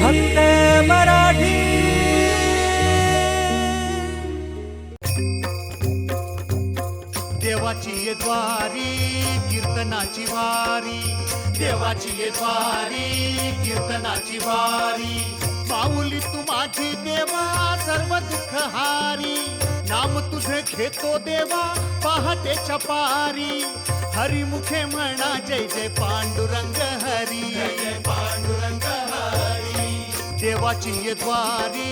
फक्त मराठी. देवाची ये द्वारी कीर्तनाची वारी, देवाची ये द्वारी कीर्तनाची वारी. माऊली तू माझी देवा सर्व दुःख हारी, नाम तुझे घेतो देवा पहाटेच्या पारी. हरिमुखे म्हणा जय जय पांडुरंग हरी, जय पांडुरंग हरी. देवाची ये द्वारी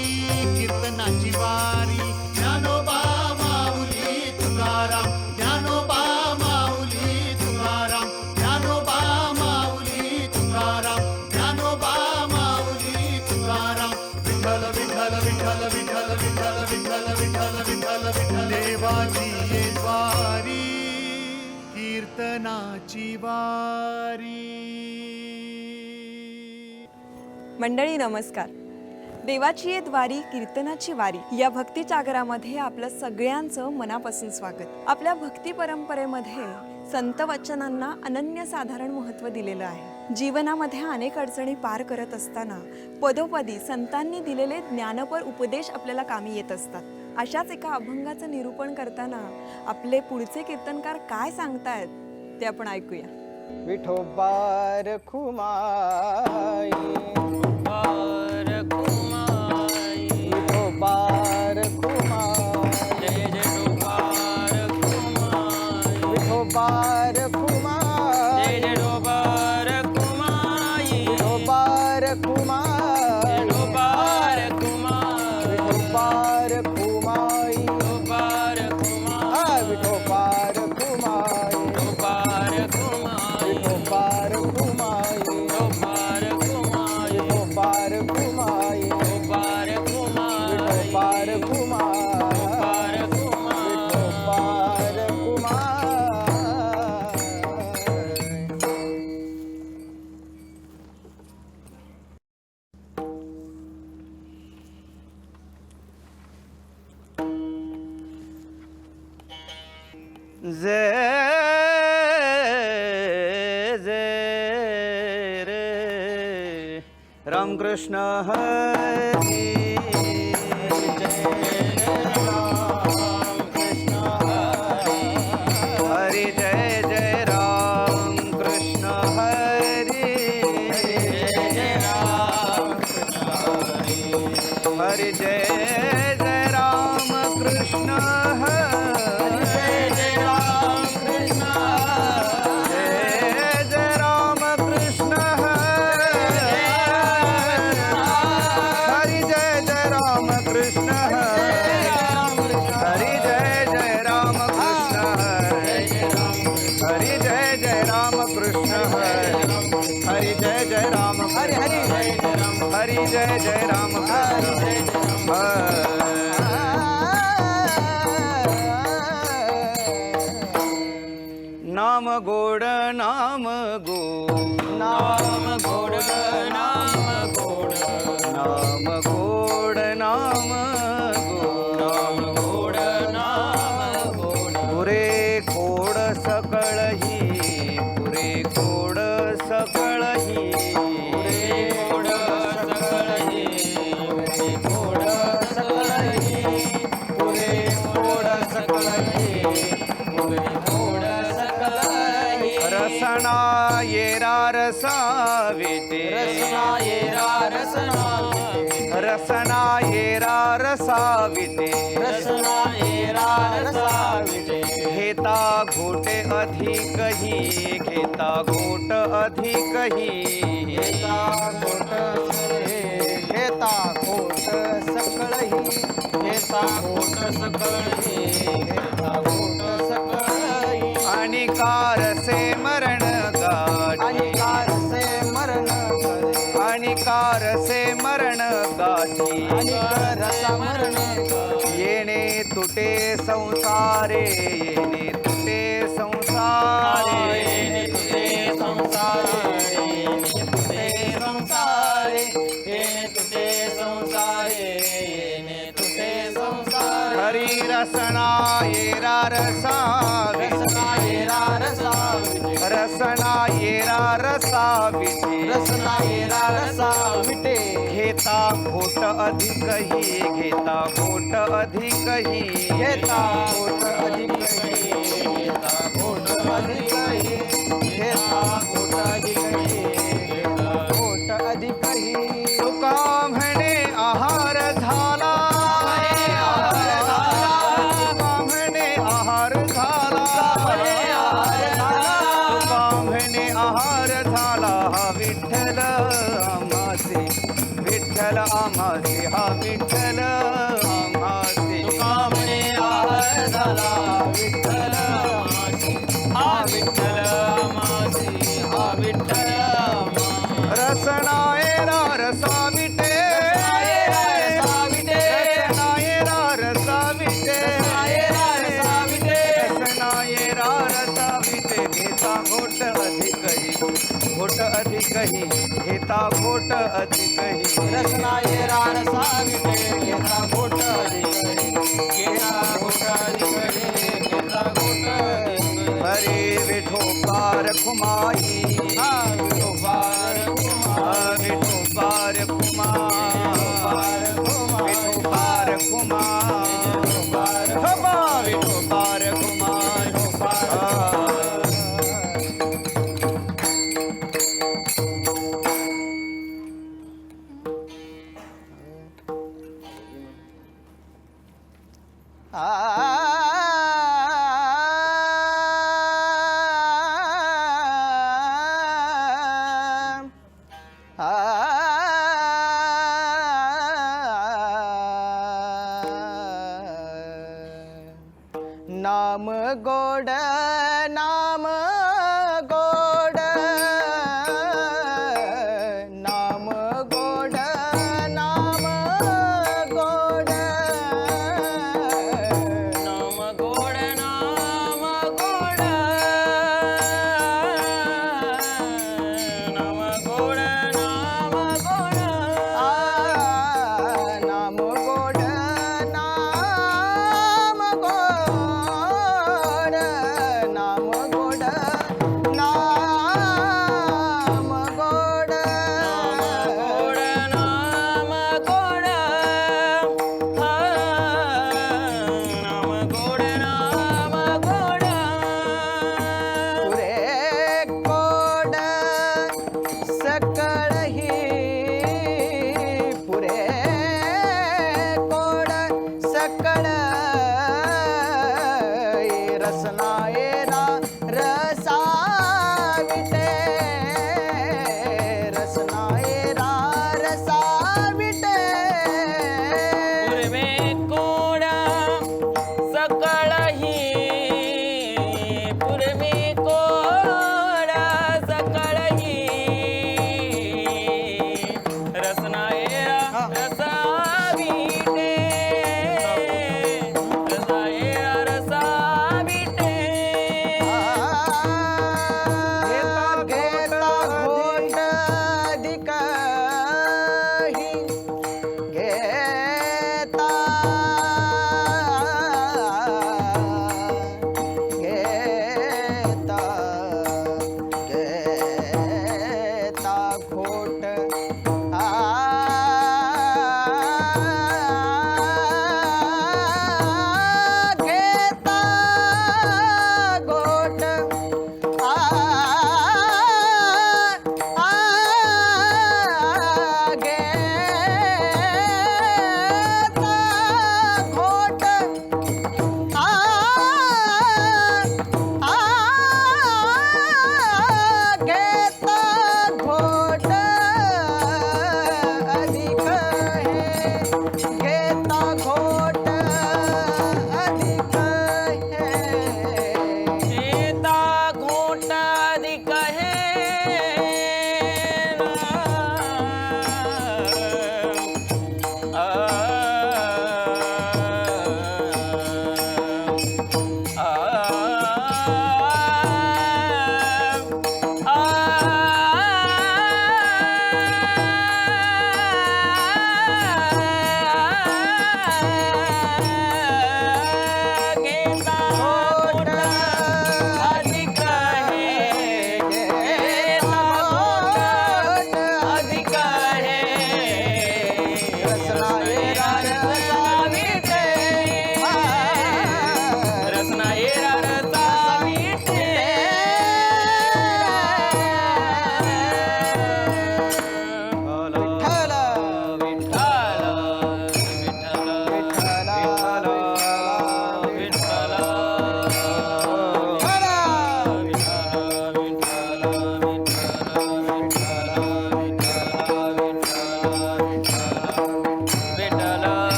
कीर्तनाची वारी. ज्ञानोबा माऊली तुकाराम, ज्ञानोबा माऊली तुकाराम, ज्ञानोबा माऊली तुकाराम, ज्ञानोबा माऊली तुकाराम. विठ्ठल विठ्ठल विठ्ठल विठ्ठल विठ्ठल विठ्ठल विठ्ठल विठ्ठल विठ्ठल. देवाची ये द्वारी कीर्तनाची वारी. मंडळी नमस्कार. देवाची ये द्वारी कीर्तनाची वारी या भक्ती जागरामध्ये आपलं सगळ्यांचं मनापासून स्वागत. आपल्या भक्ती परंपरेमध्ये संत वचनांना अनन्यसाधारण महत्त्व दिलेलं आहे. जीवनामध्ये अनेक अडचणी पार करत असताना पदोपदी संतांनी दिलेले ज्ञानपर उपदेश आपल्याला कामी येत असतात. अशाच एका अभंगाचं निरूपण करताना आपले पुढचे कीर्तनकार काय सांगतायत ते आपण ऐकूया. विठोबार खुमाई, विठोबार खुमाई, जय जय डोबार कुमाई, विठोबार खुमाई, जय जय डोबार कुमाई, विठोबार खुमाई, डोबार कुमाई, विठोबार खुमाई, डोबार कुमाई, विठोबार खुमाई, डोबार कुमाई, विठोबार खुमाई, डोबार कुमाई, विठोबार खुमाई, डोबार कुमाई, विठोबार खुमाई, डोबार कुमाई. विठोबार खुमाई. जय जय रे रामकृष्ण हरी, जय रामकृष्ण हरी, जय जय रामकृष्ण हरी, जय रामकृष्ण हरी, जय जय रामकृष्ण हरी. हरी जय जय राम, हरी नाम गोड नाम गोड, नाम गोड नाम गोड, नाम गोड नाम गोड, नाम गोड नाम गोड. पुरे गोड सकळही, पुरे गोड सकळही, रसना येरा रसाविते, रसना येरा रसना, रसना येरा रसाविते, रसना येरा रसाविते. घेता घोटे अधिकही, घेता घोट अधिकही, घेता घोट, घेता घोट सकळही, घेता घोट सकळही, घेता घोट सकळही. आणि कारसे मरण गाठी, आणि कारसे मरण गाठी, आणि कारसे मरण गाठी, आणि रसा मरण गाठी. येणे तुटे संसारे, येणे तुटे संसारे, येणे तुटे संसारे, येणे तुटे संसारे, येणे तुटे संसारे, येणे तुटे संसारे. हरी रसना येरा रसा, रसना येरा रसा, रसना येरा रसा विटे रसना येरा रसा विटे घेता घोट अधिकही घेता घोट अधिकही घेता घोट अधिकही घेता घोट अधिकही घेता घोट अधिकही घेता घोट अधिकही तुका म्हणे आहार झाला तुका म्हणे आहार झाला तुका म्हणे आहार झाला हा विठ्ठल आम्हासी विठ्ठल आम्हासी हा विठ्ठल आम्हासी तुका म्हणे आहार झाला विठ्ठल मासी हा विठ्ठल मासी हा विठ्ठल मासी रसना येरा रसा विटे रसा विटे रसना येरा रसा विटे रसा विटे रसना येरा रसा विटे घेता घोट अधिकही घोट अधिकही घेता घोट अधिकही रसना येरा रसा विटे घेता घोट अधिकही घेता घोट अधिकही घेता घोट अधिकही हरे विठोबार खुमाई हा विठोबार कुमार विठोबार खुमार विठोबार खुमार विठोबार खुमार नाम गोड